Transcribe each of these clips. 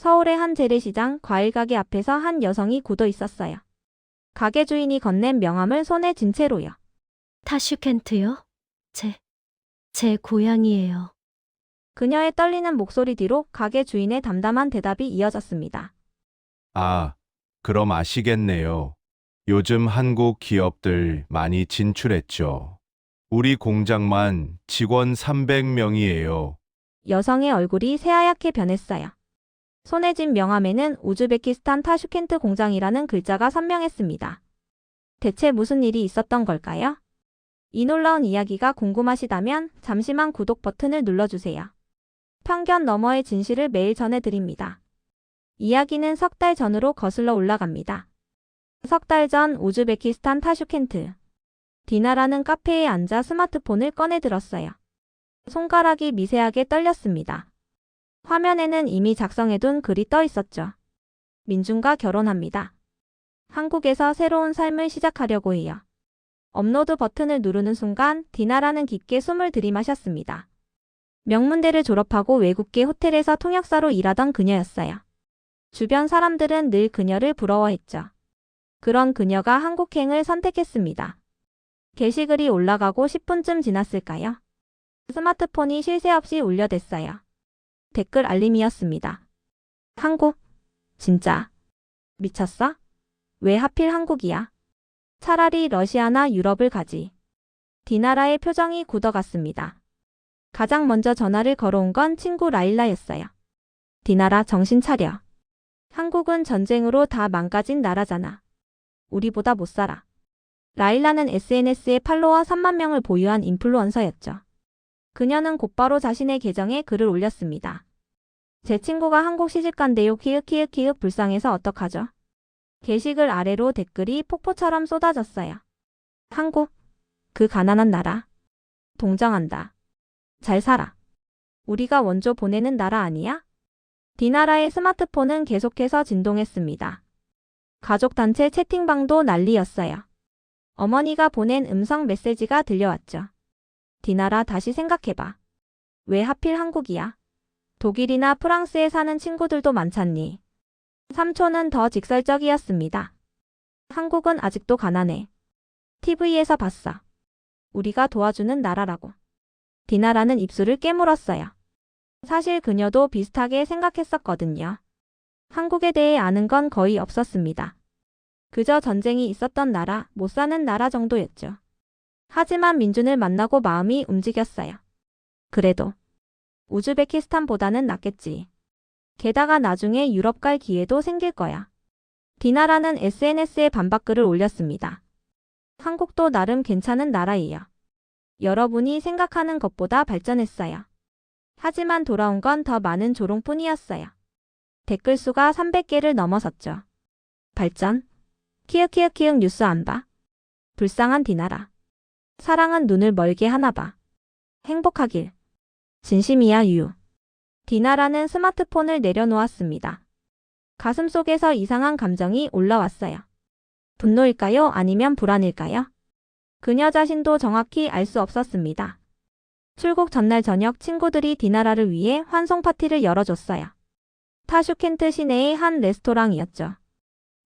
서울의 한 재래시장 과일 가게 앞에서 한 여성이 굳어 있었어요. 가게 주인이 건넨 명함을 손에 쥔 채로요. 타슈켄트요? 제 고향이에요. 그녀의 떨리는 목소리 뒤로 가게 주인의 담담한 대답이 이어졌습니다. 아, 그럼 아시겠네요. 요즘 한국 기업들 많이 진출했죠. 우리 공장만 직원 300명이에요. 여성의 얼굴이 새하얗게 변했어요. 손에 쥔 명함에는 우즈베키스탄 타슈켄트 공장이라는 글자가 선명했습니다. 대체 무슨 일이 있었던 걸까요? 이 놀라운 이야기가 궁금하시다면 잠시만 구독 버튼을 눌러주세요. 편견 너머의 진실을 매일 전해드립니다. 이야기는 석 달 전으로 거슬러 올라갑니다. 석 달 전 우즈베키스탄 타슈켄트. 디나라는 카페에 앉아 스마트폰을 꺼내 들었어요. 손가락이 미세하게 떨렸습니다. 화면에는 이미 작성해둔 글이 떠 있었죠. 민준과 결혼합니다. 한국에서 새로운 삶을 시작하려고 해요. 업로드 버튼을 누르는 순간 디나라는 깊게 숨을 들이마셨습니다. 명문대를 졸업하고 외국계 호텔에서 통역사로 일하던 그녀였어요. 주변 사람들은 늘 그녀를 부러워했죠. 그런 그녀가 한국행을 선택했습니다. 게시글이 올라가고 10분쯤 지났을까요? 스마트폰이 쉴 새 없이 울려댔어요. 댓글 알림이었습니다. 한국? 진짜? 미쳤어? 왜 하필 한국이야? 차라리 러시아나 유럽을 가지. 디나라의 표정이 굳어갔습니다. 가장 먼저 전화를 걸어온 건 친구 라일라였어요. 디나라, 정신 차려. 한국은 전쟁으로 다 망가진 나라잖아. 우리보다 못 살아. 라일라는 SNS에 팔로워 3만 명을 보유한 인플루언서였죠. 그녀는 곧바로 자신의 계정에 글을 올렸습니다. 제 친구가 한국 시집간대요. 키읔 불쌍해서 어떡하죠? 게시글 아래로 댓글이 폭포처럼 쏟아졌어요. 한국? 그 가난한 나라. 동정한다. 잘 살아. 우리가 원조 보내는 나라 아니야? 디나라의 스마트폰은 계속해서 진동했습니다. 가족단체 채팅방도 난리였어요. 어머니가 보낸 음성 메시지가 들려왔죠. 디나라, 다시 생각해봐. 왜 하필 한국이야? 독일이나 프랑스에 사는 친구들도 많잖니. 삼촌은 더 직설적이었습니다. 한국은 아직도 가난해. TV에서 봤어. 우리가 도와주는 나라라고. 디나라는 입술을 깨물었어요. 사실 그녀도 비슷하게 생각했었거든요. 한국에 대해 아는 건 거의 없었습니다. 그저 전쟁이 있었던 나라, 못 사는 나라 정도였죠. 하지만 민준을 만나고 마음이 움직였어요. 그래도 우즈베키스탄보다는 낫겠지. 게다가 나중에 유럽 갈 기회도 생길 거야. 디나라는 SNS에 반박글을 올렸습니다. 한국도 나름 괜찮은 나라예요. 여러분이 생각하는 것보다 발전했어요. 하지만 돌아온 건 더 많은 조롱뿐이었어요. 댓글 수가 300개를 넘어섰죠. 발전? 키읔 뉴스 안 봐? 불쌍한 디나라. 사랑은 눈을 멀게 하나 봐. 행복하길. 진심이야 유. 디나라는 스마트폰을 내려놓았습니다. 가슴속에서 이상한 감정이 올라왔어요. 분노일까요? 아니면 불안일까요? 그녀 자신도 정확히 알 수 없었습니다. 출국 전날 저녁 친구들이 디나라를 위해 환송 파티를 열어줬어요. 타슈켄트 시내의 한 레스토랑이었죠.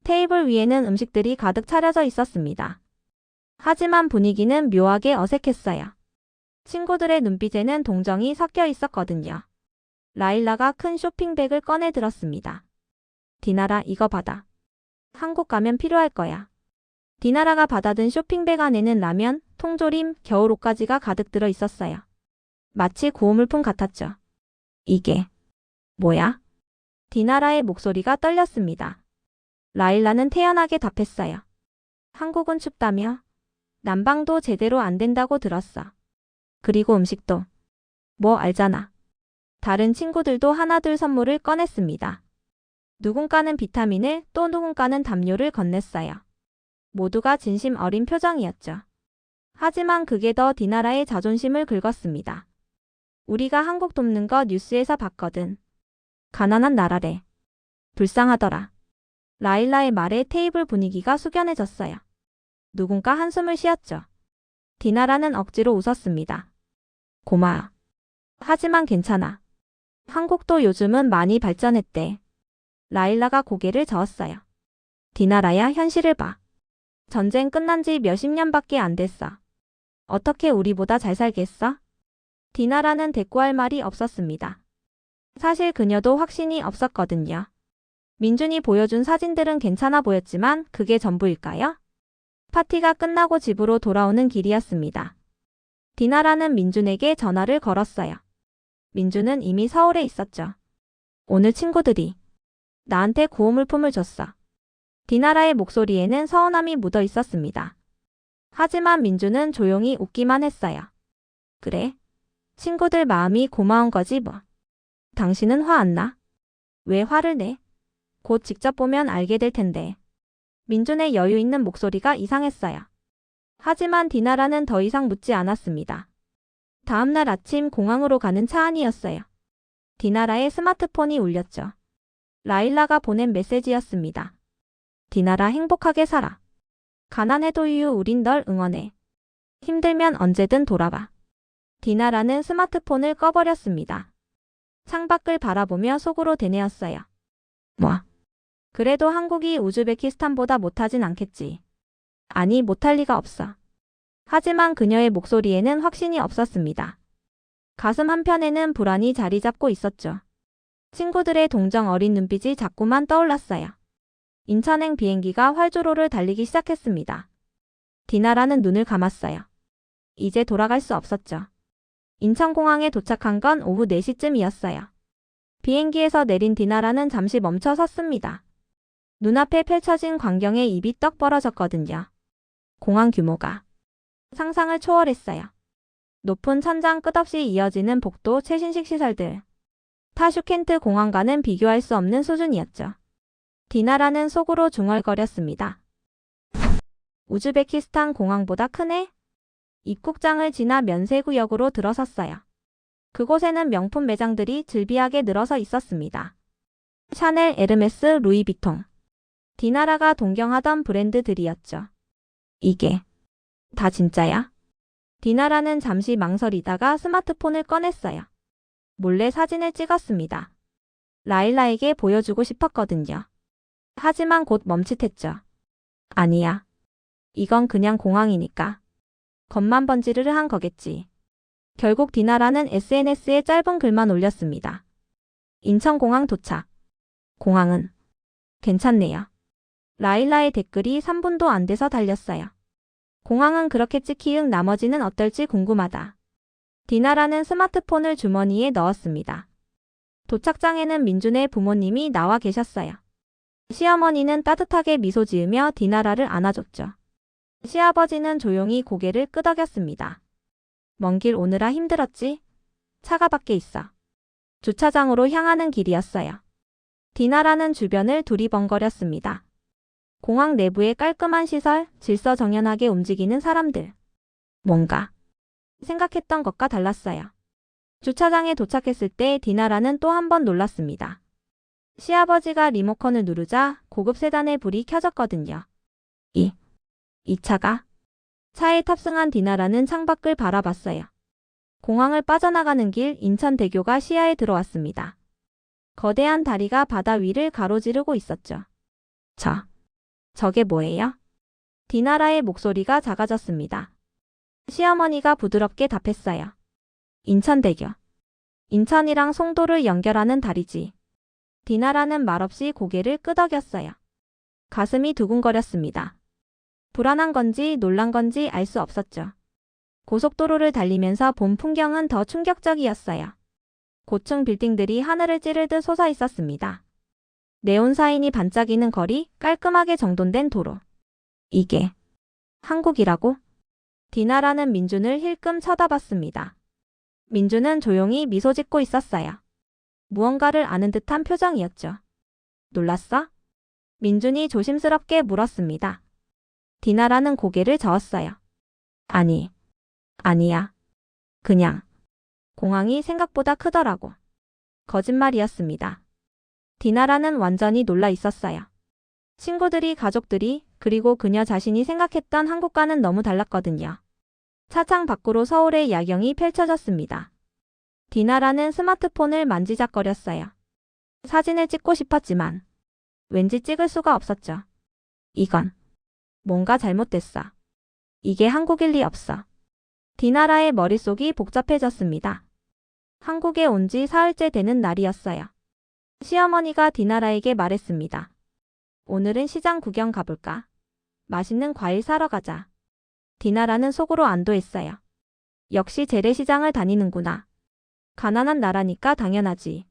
테이블 위에는 음식들이 가득 차려져 있었습니다. 하지만 분위기는 묘하게 어색했어요. 친구들의 눈빛에는 동정이 섞여 있었거든요. 라일라가 큰 쇼핑백을 꺼내 들었습니다. 디나라, 이거 받아. 한국 가면 필요할 거야. 디나라가 받아든 쇼핑백 안에는 라면, 통조림, 겨울옷까지가 가득 들어 있었어요. 마치 고물품 같았죠. 이게 뭐야? 디나라의 목소리가 떨렸습니다. 라일라는 태연하게 답했어요. 한국은 춥다며? 난방도 제대로 안 된다고 들었어. 그리고 음식도. 뭐 알잖아. 다른 친구들도 하나둘 선물을 꺼냈습니다. 누군가는 비타민을, 또 누군가는 담요를 건넸어요. 모두가 진심 어린 표정이었죠. 하지만 그게 더 디나라의 자존심을 긁었습니다. 우리가 한국 돕는 거 뉴스에서 봤거든. 가난한 나라래. 불쌍하더라. 라일라의 말에 테이블 분위기가 숙연해졌어요. 누군가 한숨을 쉬었죠. 디나라는 억지로 웃었습니다. 고마워. 하지만 괜찮아. 한국도 요즘은 많이 발전했대. 라일라가 고개를 저었어요. 디나라야, 현실을 봐. 전쟁 끝난 지 몇십 년밖에 안 됐어. 어떻게 우리보다 잘 살겠어? 디나라는 대꾸할 말이 없었습니다. 사실 그녀도 확신이 없었거든요. 민준이 보여준 사진들은 괜찮아 보였지만 그게 전부일까요? 파티가 끝나고 집으로 돌아오는 길이었습니다. 디나라는 민준에게 전화를 걸었어요. 민준은 이미 서울에 있었죠. 오늘 친구들이 나한테 구호물품을 줬어. 디나라의 목소리에는 서운함이 묻어 있었습니다. 하지만 민준은 조용히 웃기만 했어요. 그래? 친구들 마음이 고마운 거지 뭐. 당신은 화 안 나? 왜 화를 내? 곧 직접 보면 알게 될 텐데. 민준의 여유 있는 목소리가 이상했어요. 하지만 디나라는 더 이상 묻지 않았습니다. 다음날 아침 공항으로 가는 차 안이었어요. 디나라의 스마트폰이 울렸죠. 라일라가 보낸 메시지였습니다. 디나라, 행복하게 살아. 가난해도 유유, 우린 널 응원해. 힘들면 언제든 돌아와. 디나라는 스마트폰을 꺼버렸습니다. 창밖을 바라보며 속으로 되뇌었어요. 뭐? 그래도 한국이 우즈베키스탄보다 못하진 않겠지. 아니, 못할 리가 없어. 하지만 그녀의 목소리에는 확신이 없었습니다. 가슴 한편에는 불안이 자리 잡고 있었죠. 친구들의 동정 어린 눈빛이 자꾸만 떠올랐어요. 인천행 비행기가 활주로를 달리기 시작했습니다. 디나라는 눈을 감았어요. 이제 돌아갈 수 없었죠. 인천공항에 도착한 건 오후 4시쯤이었어요. 비행기에서 내린 디나라는 잠시 멈춰 섰습니다. 눈앞에 펼쳐진 광경에 입이 떡 벌어졌거든요. 공항 규모가 상상을 초월했어요. 높은 천장, 끝없이 이어지는 복도, 최신식 시설들. 타슈켄트 공항과는 비교할 수 없는 수준이었죠. 디나라는 속으로 중얼거렸습니다. 우즈베키스탄 공항보다 크네? 입국장을 지나 면세구역으로 들어섰어요. 그곳에는 명품 매장들이 즐비하게 늘어서 있었습니다. 샤넬, 에르메스, 루이비통. 디나라가 동경하던 브랜드들이었죠. 이게 다 진짜야? 디나라는 잠시 망설이다가 스마트폰을 꺼냈어요. 몰래 사진을 찍었습니다. 라일라에게 보여주고 싶었거든요. 하지만 곧 멈칫했죠. 아니야. 이건 그냥 공항이니까. 겉만 번지르르 한 거겠지. 결국 디나라는 SNS에 짧은 글만 올렸습니다. 인천공항 도착. 공항은 괜찮네요. 라일라의 댓글이 3분도 안 돼서 달렸어요. 공항은 그렇게 찍히응, 나머지는 어떨지 궁금하다. 디나라는 스마트폰을 주머니에 넣었습니다. 도착장에는 민준의 부모님이 나와 계셨어요. 시어머니는 따뜻하게 미소 지으며 디나라를 안아줬죠. 시아버지는 조용히 고개를 끄덕였습니다. 먼 길 오느라 힘들었지? 차가 밖에 있어. 주차장으로 향하는 길이었어요. 디나라는 주변을 두리번거렸습니다. 공항 내부의 깔끔한 시설, 질서정연하게 움직이는 사람들. 뭔가 생각했던 것과 달랐어요. 주차장에 도착했을 때 디나라는 또 한 번 놀랐습니다. 시아버지가 리모컨을 누르자 고급 세단의 불이 켜졌거든요. 이 차가? 차에 탑승한 디나라는 창밖을 바라봤어요. 공항을 빠져나가는 길, 인천대교가 시야에 들어왔습니다. 거대한 다리가 바다 위를 가로지르고 있었죠. 저게 뭐예요? 디나라의 목소리가 작아졌습니다. 시어머니가 부드럽게 답했어요. 인천대교. 인천이랑 송도를 연결하는 다리지. 디나라는 말없이 고개를 끄덕였어요. 가슴이 두근거렸습니다. 불안한 건지 놀란 건지 알 수 없었죠. 고속도로를 달리면서 본 풍경은 더 충격적이었어요. 고층 빌딩들이 하늘을 찌르듯 솟아 있었습니다. 네온 사인이 반짝이는 거리, 깔끔하게 정돈된 도로. 이게 한국이라고? 디나라는 민준을 힐끔 쳐다봤습니다. 민준은 조용히 미소 짓고 있었어요. 무언가를 아는 듯한 표정이었죠. 놀랐어? 민준이 조심스럽게 물었습니다. 디나라는 고개를 저었어요. 아니야. 그냥 공항이 생각보다 크더라고. 거짓말이었습니다. 디나라는 완전히 놀라 있었어요. 친구들이, 가족들이, 그리고 그녀 자신이 생각했던 한국과는 너무 달랐거든요. 차창 밖으로 서울의 야경이 펼쳐졌습니다. 디나라는 스마트폰을 만지작거렸어요. 사진을 찍고 싶었지만 왠지 찍을 수가 없었죠. 이건 뭔가 잘못됐어. 이게 한국일 리 없어. 디나라의 머릿속이 복잡해졌습니다. 한국에 온 지 사흘째 되는 날이었어요. 시어머니가 디나라에게 말했습니다. 오늘은 시장 구경 가볼까? 맛있는 과일 사러 가자. 디나라는 속으로 안도했어요. 역시 재래시장을 다니는구나. 가난한 나라니까 당연하지.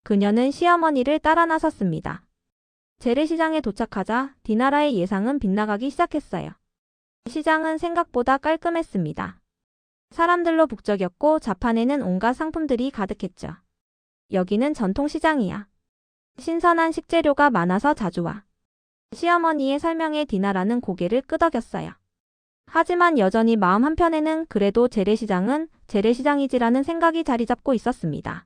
그녀는 시어머니를 따라 나섰습니다. 재래시장에 도착하자 디나라의 예상은 빗나가기 시작했어요. 시장은 생각보다 깔끔했습니다. 사람들로 북적였고 좌판에는 온갖 상품들이 가득했죠. 여기는 전통시장이야. 신선한 식재료가 많아서 자주 와. 시어머니의 설명에 디나라는 고개를 끄덕였어요. 하지만 여전히 마음 한편에는 그래도 재래시장은 재래시장이지라는 생각이 자리 잡고 있었습니다.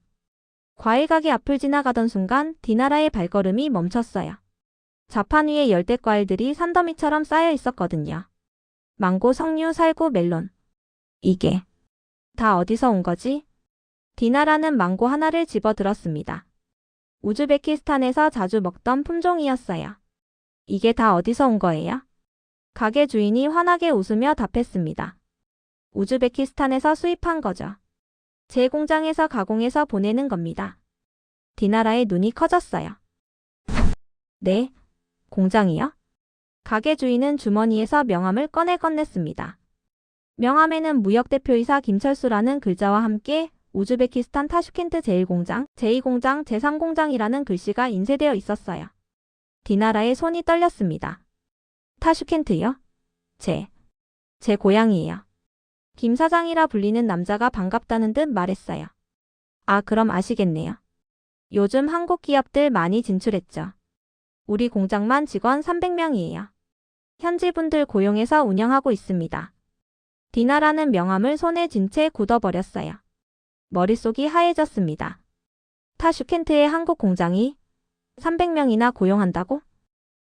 과일 가게 앞을 지나가던 순간 디나라의 발걸음이 멈췄어요. 좌판 위에 열대 과일들이 산더미처럼 쌓여 있었거든요. 망고, 석류, 살구, 멜론. 이게 다 어디서 온 거지? 디나라는 망고 하나를 집어 들었습니다. 우즈베키스탄에서 자주 먹던 품종이었어요. 이게 다 어디서 온 거예요? 가게 주인이 환하게 웃으며 답했습니다. 우즈베키스탄에서 수입한 거죠. 제 공장에서 가공해서 보내는 겁니다. 디나라의 눈이 커졌어요. 네? 공장이요? 가게 주인은 주머니에서 명함을 꺼내 건넸습니다. 명함에는 무역대표이사 김철수라는 글자와 함께 우즈베키스탄 타슈켄트 제1공장, 제2공장, 제3공장이라는 글씨가 인쇄되어 있었어요. 디나라의 손이 떨렸습니다. 타슈켄트요? 제 고향이에요. 김 사장이라 불리는 남자가 반갑다는 듯 말했어요. 아, 그럼 아시겠네요. 요즘 한국 기업들 많이 진출했죠. 우리 공장만 직원 300명이에요. 현지 분들 고용해서 운영하고 있습니다. 디나라는 명함을 손에 쥔 채 굳어버렸어요. 머릿속이 하얘졌습니다. 타슈켄트의 한국 공장이 300명이나 고용한다고?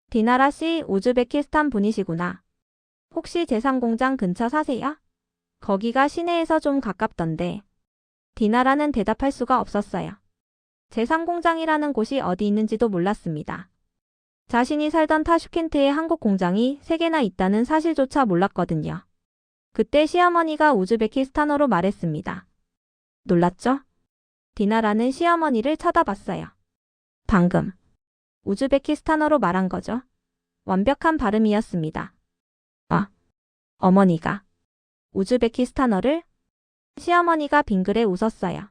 디나라 씨 우즈베키스탄 분이시구나. 혹시 제3공장 근처 사세요? 거기가 시내에서 좀 가깝던데. 디나라는 대답할 수가 없었어요. 제3공장이라는 곳이 어디 있는지도 몰랐습니다. 자신이 살던 타슈켄트의 한국 공장이 3개나 있다는 사실조차 몰랐거든요. 그때 시어머니가 우즈베키스탄어로 말했습니다. 놀랐죠? 디나라는 시어머니를 쳐다봤어요. 방금 우즈베키스탄어로 말한 거죠? 완벽한 발음이었습니다. 어머니가 우즈베키스탄어를? 시어머니가 빙그레 웃었어요.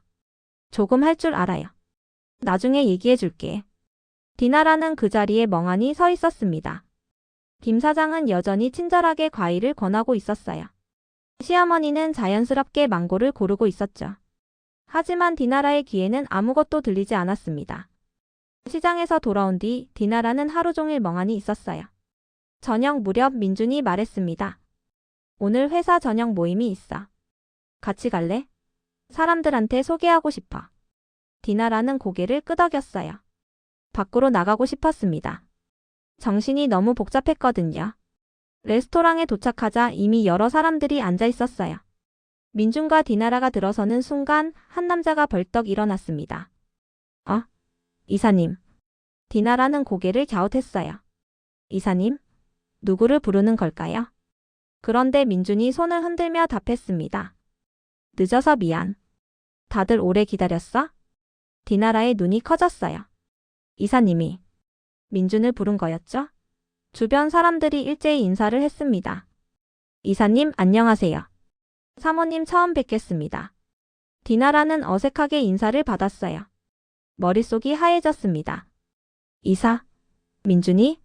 조금 할 줄 알아요. 나중에 얘기해 줄게. 디나라는 그 자리에 멍하니 서 있었습니다. 김 사장은 여전히 친절하게 과일을 권하고 있었어요. 시어머니는 자연스럽게 망고를 고르고 있었죠. 하지만 디나라의 귀에는 아무것도 들리지 않았습니다. 시장에서 돌아온 뒤 디나라는 하루 종일 멍하니 있었어요. 저녁 무렵 민준이 말했습니다. 오늘 회사 저녁 모임이 있어. 같이 갈래? 사람들한테 소개하고 싶어. 디나라는 고개를 끄덕였어요. 밖으로 나가고 싶었습니다. 정신이 너무 복잡했거든요. 레스토랑에 도착하자 이미 여러 사람들이 앉아 있었어요. 민준과 디나라가 들어서는 순간 한 남자가 벌떡 일어났습니다. 이사님. 디나라는 고개를 갸웃했어요. 이사님? 누구를 부르는 걸까요? 그런데 민준이 손을 흔들며 답했습니다. 늦어서 미안. 다들 오래 기다렸어? 디나라의 눈이 커졌어요. 이사님이 민준을 부른 거였죠? 주변 사람들이 일제히 인사를 했습니다. 이사님 안녕하세요. 사모님 처음 뵙겠습니다. 디나라는 어색하게 인사를 받았어요. 머릿속이 하얘졌습니다. 이사, 민준이?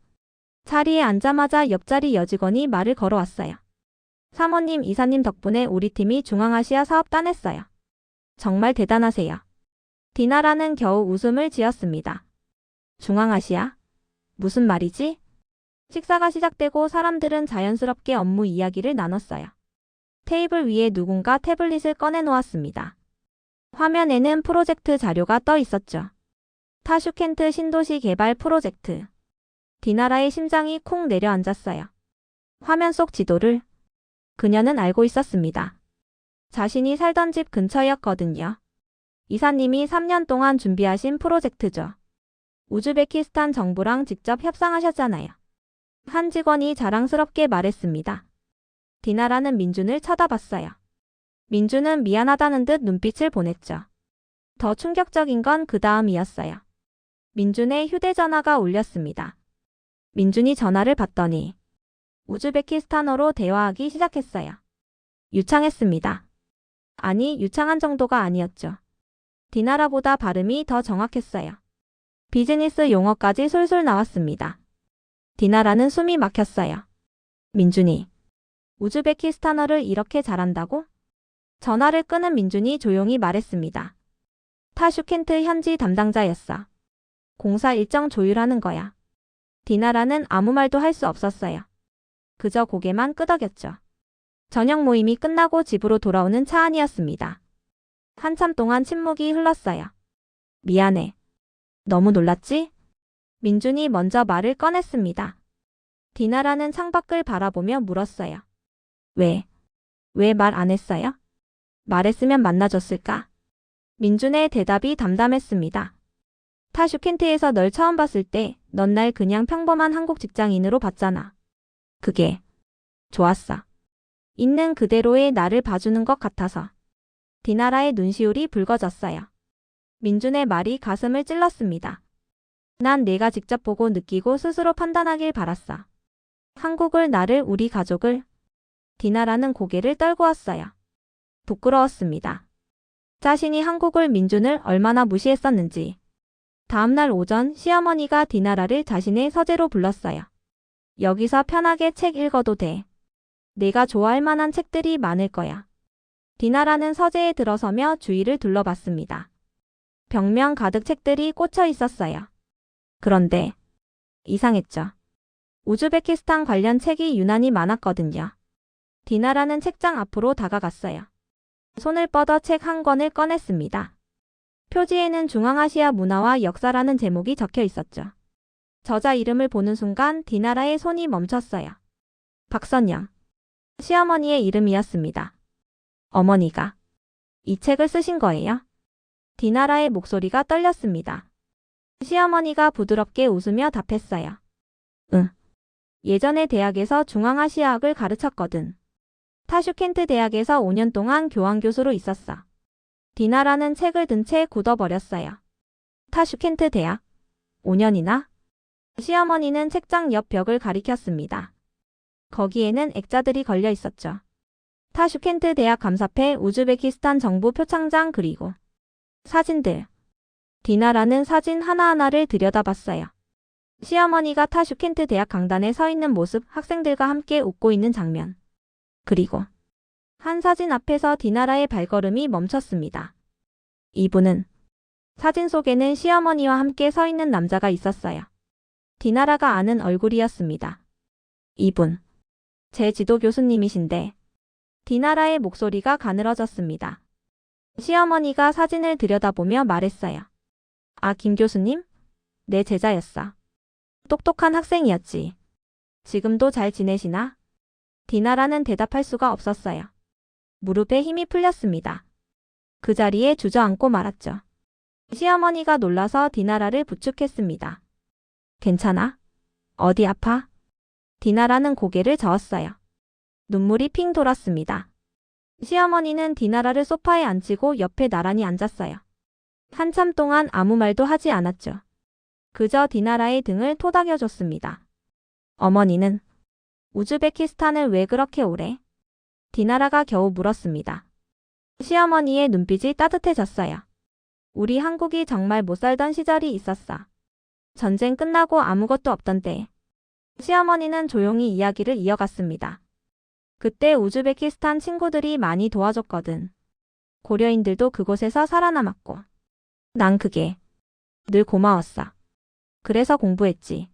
자리에 앉자마자 옆자리 여직원이 말을 걸어왔어요. 사모님, 이사님 덕분에 우리 팀이 중앙아시아 사업 따냈어요. 정말 대단하세요. 디나라는 겨우 웃음을 지었습니다. 중앙아시아? 무슨 말이지? 식사가 시작되고 사람들은 자연스럽게 업무 이야기를 나눴어요. 테이블 위에 누군가 태블릿을 꺼내놓았습니다. 화면에는 프로젝트 자료가 떠 있었죠. 타슈켄트 신도시 개발 프로젝트. 디나라의 심장이 쿵 내려앉았어요. 화면 속 지도를 그녀는 알고 있었습니다. 자신이 살던 집 근처였거든요. 이사님이 3년 동안 준비하신 프로젝트죠. 우즈베키스탄 정부랑 직접 협상하셨잖아요. 한 직원이 자랑스럽게 말했습니다. 디나라는 민준을 쳐다봤어요. 민준은 미안하다는 듯 눈빛을 보냈죠. 더 충격적인 건 그 다음이었어요. 민준의 휴대전화가 울렸습니다. 민준이 전화를 받더니 우즈베키스탄어로 대화하기 시작했어요. 유창했습니다. 아니, 유창한 정도가 아니었죠. 디나라보다 발음이 더 정확했어요. 비즈니스 용어까지 솔솔 나왔습니다. 디나라는 숨이 막혔어요. 민준이 우즈베키스탄어를 이렇게 잘한다고? 전화를 끊은 민준이 조용히 말했습니다. 타슈켄트 현지 담당자였어. 공사 일정 조율하는 거야. 디나라는 아무 말도 할 수 없었어요. 그저 고개만 끄덕였죠. 저녁 모임이 끝나고 집으로 돌아오는 차 안이었습니다. 한참 동안 침묵이 흘렀어요. 미안해. 너무 놀랐지? 민준이 먼저 말을 꺼냈습니다. 디나라는 창밖을 바라보며 물었어요. 왜 말 안 했어요? 말했으면 만나줬을까? 민준의 대답이 담담했습니다. 타슈켄트에서 널 처음 봤을 때 넌 날 그냥 평범한 한국 직장인으로 봤잖아. 그게 좋았어. 있는 그대로의 나를 봐주는 것 같아서. 디나라의 눈시울이 붉어졌어요. 민준의 말이 가슴을 찔렀습니다. 난 내가 직접 보고 느끼고 스스로 판단하길 바랐어. 한국을, 나를, 우리 가족을. 디나라는 고개를 떨고 왔어요. 부끄러웠습니다. 자신이 한국을, 민준을 얼마나 무시했었는지. 다음날 오전 시어머니가 디나라를 자신의 서재로 불렀어요. 여기서 편하게 책 읽어도 돼. 내가 좋아할 만한 책들이 많을 거야. 디나라는 서재에 들어서며 주위를 둘러봤습니다. 벽면 가득 책들이 꽂혀 있었어요. 그런데 이상했죠. 우즈베키스탄 관련 책이 유난히 많았거든요. 디나라는 책장 앞으로 다가갔어요. 손을 뻗어 책 한 권을 꺼냈습니다. 표지에는 중앙아시아 문화와 역사라는 제목이 적혀 있었죠. 저자 이름을 보는 순간 디나라의 손이 멈췄어요. 박선영. 시어머니의 이름이었습니다. 어머니가 이 책을 쓰신 거예요? 디나라의 목소리가 떨렸습니다. 시어머니가 부드럽게 웃으며 답했어요. 응. 예전에 대학에서 중앙아시아학을 가르쳤거든. 타슈켄트 대학에서 5년 동안 교환교수로 있었어. 디나라는 책을 든 채 굳어버렸어요. 타슈켄트 대학? 5년이나? 시어머니는 책장 옆 벽을 가리켰습니다. 거기에는 액자들이 걸려 있었죠. 타슈켄트 대학 감사패, 우즈베키스탄 정부 표창장, 그리고 사진들. 디나라는 사진 하나하나를 들여다봤어요. 시어머니가 타슈켄트 대학 강단에 서 있는 모습, 학생들과 함께 웃고 있는 장면. 그리고 한 사진 앞에서 디나라의 발걸음이 멈췄습니다. 이분은 사진 속에는 시어머니와 함께 서 있는 남자가 있었어요. 디나라가 아는 얼굴이었습니다. 이분, 제 지도 교수님이신데. 디나라의 목소리가 가늘어졌습니다. 시어머니가 사진을 들여다보며 말했어요. 아, 김 교수님? 내 제자였어. 똑똑한 학생이었지. 지금도 잘 지내시나? 디나라는 대답할 수가 없었어요. 무릎에 힘이 풀렸습니다. 그 자리에 주저앉고 말았죠. 시어머니가 놀라서 디나라를 부축했습니다. 괜찮아? 어디 아파? 디나라는 고개를 저었어요. 눈물이 핑 돌았습니다. 시어머니는 디나라를 소파에 앉히고 옆에 나란히 앉았어요. 한참 동안 아무 말도 하지 않았죠. 그저 디나라의 등을 토닥여줬습니다. 어머니는 우즈베키스탄을 왜 그렇게 오래? 디나라가 겨우 물었습니다. 시어머니의 눈빛이 따뜻해졌어요. 우리 한국이 정말 못 살던 시절이 있었어. 전쟁 끝나고 아무것도 없던 때. 시어머니는 조용히 이야기를 이어갔습니다. 그때 우즈베키스탄 친구들이 많이 도와줬거든. 고려인들도 그곳에서 살아남았고. 난 그게 늘 고마웠어. 그래서 공부했지.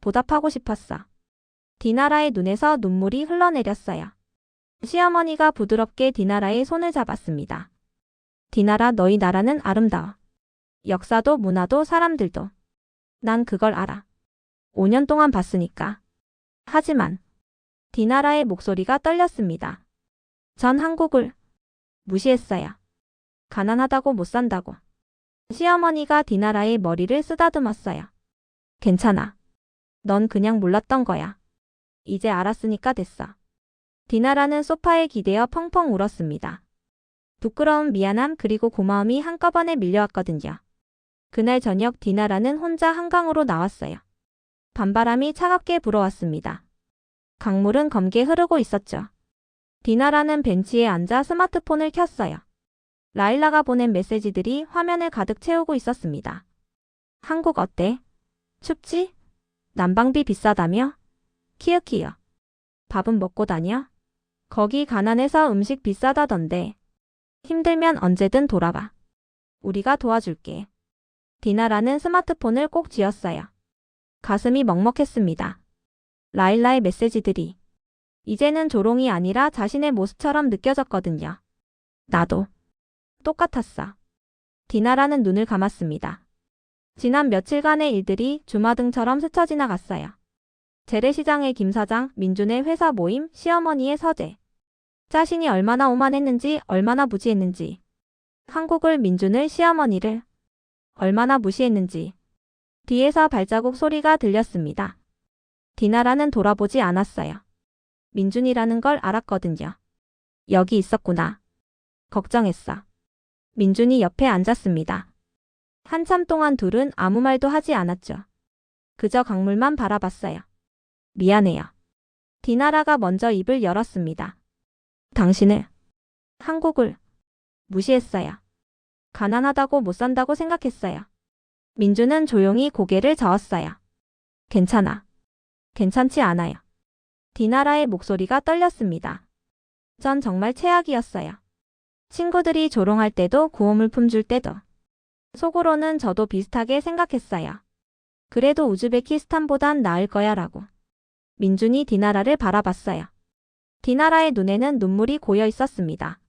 보답하고 싶었어. 디나라의 눈에서 눈물이 흘러내렸어요. 시어머니가 부드럽게 디나라의 손을 잡았습니다. 디나라, 너희 나라는 아름다워. 역사도 문화도 사람들도. 난 그걸 알아. 5년 동안 봤으니까. 하지만 디나라의 목소리가 떨렸습니다. 전 한국을 무시했어요. 가난하다고 못 산다고. 시어머니가 디나라의 머리를 쓰다듬었어요. 괜찮아. 넌 그냥 몰랐던 거야. 이제 알았으니까 됐어. 디나라는 소파에 기대어 펑펑 울었습니다. 부끄러움, 미안함, 그리고 고마움이 한꺼번에 밀려왔거든요. 그날 저녁 디나라는 혼자 한강으로 나왔어요. 밤바람이 차갑게 불어왔습니다. 강물은 검게 흐르고 있었죠. 디나라는 벤치에 앉아 스마트폰을 켰어요. 라일라가 보낸 메시지들이 화면을 가득 채우고 있었습니다. 한국 어때? 춥지? 난방비 비싸다며? 키읔키읔. 밥은 먹고 다녀? 거기 가난해서 음식 비싸다던데. 힘들면 언제든 돌아와. 우리가 도와줄게. 디나라는 스마트폰을 꼭 쥐었어요. 가슴이 먹먹했습니다. 라일라의 메시지들이 이제는 조롱이 아니라 자신의 모습처럼 느껴졌거든요. 나도 똑같았어. 디나라는 눈을 감았습니다. 지난 며칠간의 일들이 주마등처럼 스쳐 지나갔어요. 재래시장의 김 사장, 민준의 회사 모임, 시어머니의 서재. 자신이 얼마나 오만했는지, 얼마나 무지했는지. 한국을, 민준을, 시어머니를 얼마나 무시했는지. 뒤에서 발자국 소리가 들렸습니다. 디나라는 돌아보지 않았어요. 민준이라는 걸 알았거든요. 여기 있었구나. 걱정했어. 민준이 옆에 앉았습니다. 한참 동안 둘은 아무 말도 하지 않았죠. 그저 강물만 바라봤어요. 미안해요. 디나라가 먼저 입을 열었습니다. 당신을, 한국을 무시했어요. 가난하다고 못 산다고 생각했어요. 민준은 조용히 고개를 저었어요. 괜찮아. 괜찮지 않아요. 디나라의 목소리가 떨렸습니다. 전 정말 최악이었어요. 친구들이 조롱할 때도 구호물품 줄 때도. 속으로는 저도 비슷하게 생각했어요. 그래도 우즈베키스탄보단 나을 거야 라고. 민준이 디나라를 바라봤어요. 디나라의 눈에는 눈물이 고여 있었습니다.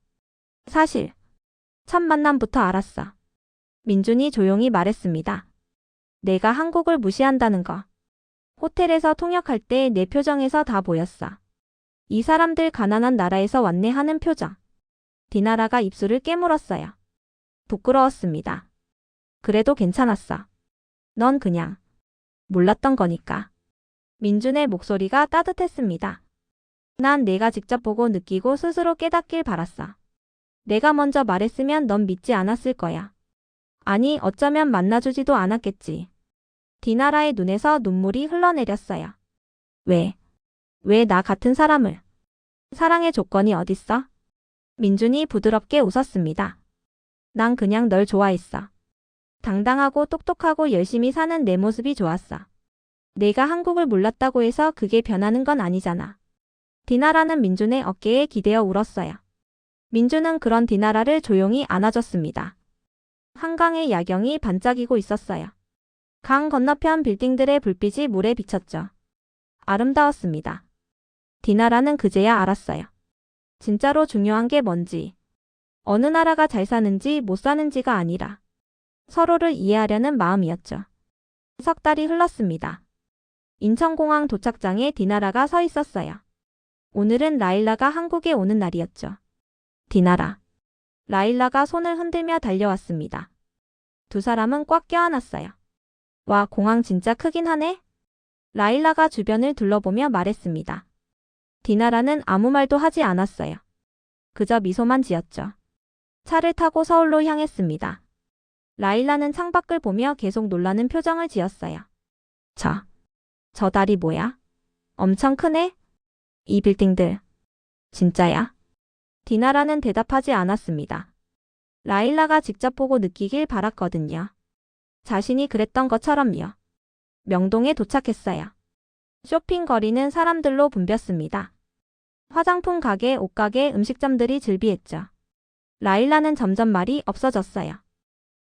사실 첫 만남부터 알았어. 민준이 조용히 말했습니다. 내가 한국을 무시한다는 거. 호텔에서 통역할 때 내 표정에서 다 보였어. 이 사람들 가난한 나라에서 왔네 하는 표정. 디나라가 입술을 깨물었어요. 부끄러웠습니다. 그래도 괜찮았어. 넌 그냥 몰랐던 거니까. 민준의 목소리가 따뜻했습니다. 난 내가 직접 보고 느끼고 스스로 깨닫길 바랐어. 내가 먼저 말했으면 넌 믿지 않았을 거야. 아니, 어쩌면 만나주지도 않았겠지. 디나라의 눈에서 눈물이 흘러내렸어요. 왜 나 같은 사람을? 사랑의 조건이 어딨어? 민준이 부드럽게 웃었습니다. 난 그냥 널 좋아했어. 당당하고 똑똑하고 열심히 사는 내 모습이 좋았어. 내가 한국을 몰랐다고 해서 그게 변하는 건 아니잖아. 디나라는 민준의 어깨에 기대어 울었어요. 민준은 그런 디나라를 조용히 안아줬습니다. 한강의 야경이 반짝이고 있었어요. 강 건너편 빌딩들의 불빛이 물에 비쳤죠. 아름다웠습니다. 디나라는 그제야 알았어요. 진짜로 중요한 게 뭔지. 어느 나라가 잘 사는지 못 사는지가 아니라 서로를 이해하려는 마음이었죠. 석 달이 흘렀습니다. 인천공항 도착장에 디나라가 서 있었어요. 오늘은 라일라가 한국에 오는 날이었죠. 디나라. 라일라가 손을 흔들며 달려왔습니다. 두 사람은 꽉 껴안았어요. 와, 공항 진짜 크긴 하네? 라일라가 주변을 둘러보며 말했습니다. 디나라는 아무 말도 하지 않았어요. 그저 미소만 지었죠. 차를 타고 서울로 향했습니다. 라일라는 창밖을 보며 계속 놀라는 표정을 지었어요. 저 달이 뭐야? 엄청 크네? 이 빌딩들. 진짜야? 디나라는 대답하지 않았습니다. 라일라가 직접 보고 느끼길 바랐거든요. 자신이 그랬던 것처럼요. 명동에 도착했어요. 쇼핑거리는 사람들로 붐볐습니다. 화장품 가게, 옷가게, 음식점들이 즐비했죠. 라일라는 점점 말이 없어졌어요.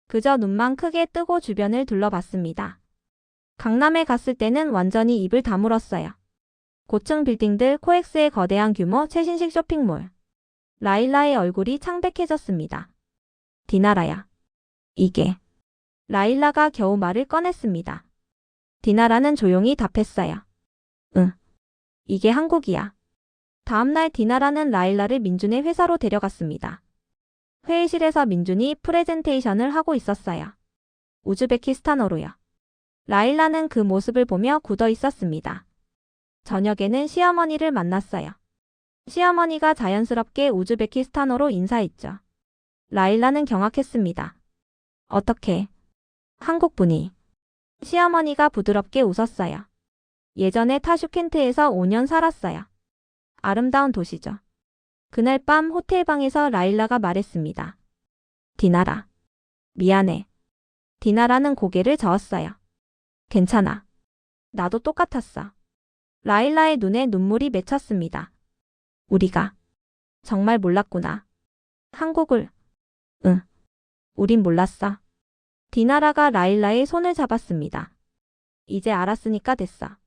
그저 눈만 크게 뜨고 주변을 둘러봤습니다. 강남에 갔을 때는 완전히 입을 다물었어요. 고층 빌딩들, 코엑스의 거대한 규모, 최신식 쇼핑몰. 라일라의 얼굴이 창백해졌습니다. 디나라야. 이게. 라일라가 겨우 말을 꺼냈습니다. 디나라는 조용히 답했어요. 응. 이게 한국이야. 다음날 디나라는 라일라를 민준의 회사로 데려갔습니다. 회의실에서 민준이 프레젠테이션을 하고 있었어요. 우즈베키스탄어로요. 라일라는 그 모습을 보며 굳어 있었습니다. 저녁에는 시어머니를 만났어요. 시어머니가 자연스럽게 우즈베키스탄어로 인사했죠. 라일라는 경악했습니다. 어떻게? 한국분이. 시어머니가 부드럽게 웃었어요. 예전에 타슈켄트에서 5년 살았어요. 아름다운 도시죠. 그날 밤 호텔방에서 라일라가 말했습니다. 디나라. 미안해. 디나라는 고개를 저었어요. 괜찮아. 나도 똑같았어. 라일라의 눈에 눈물이 맺혔습니다. 우리가 정말 몰랐구나. 한국을. 응. 우린 몰랐어. 디나라가 라일라의 손을 잡았습니다. 이제 알았으니까 됐어.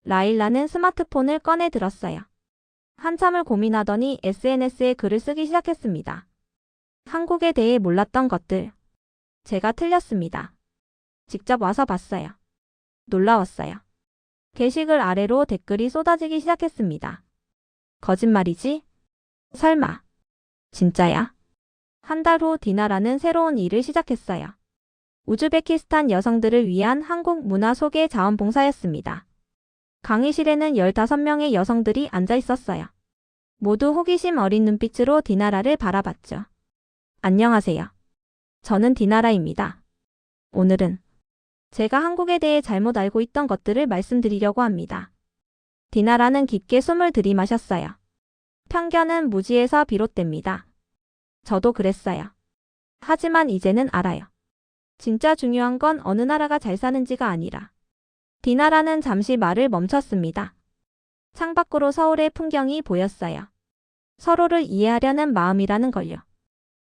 라일라는 스마트폰을 꺼내 들었어요. 한참을 고민하더니 SNS에 글을 쓰기 시작했습니다. 한국에 대해 몰랐던 것들. 제가 틀렸습니다. 직접 와서 봤어요. 놀라웠어요. 게시글 아래로 댓글이 쏟아지기 시작했습니다. 거짓말이지? 설마. 진짜야? 한 달 후 디나라는 새로운 일을 시작했어요. 우즈베키스탄 여성들을 위한 한국 문화 소개 자원봉사였습니다. 강의실에는 15명의 여성들이 앉아 있었어요. 모두 호기심 어린 눈빛으로 디나라를 바라봤죠. 안녕하세요. 저는 디나라입니다. 오늘은 제가 한국에 대해 잘못 알고 있던 것들을 말씀드리려고 합니다. 디나라는 깊게 숨을 들이마셨어요. 편견은 무지에서 비롯됩니다. 저도 그랬어요. 하지만 이제는 알아요. 진짜 중요한 건 어느 나라가 잘 사는지가 아니라. 디나라는 잠시 말을 멈췄습니다. 창밖으로 서울의 풍경이 보였어요. 서로를 이해하려는 마음이라는 걸요.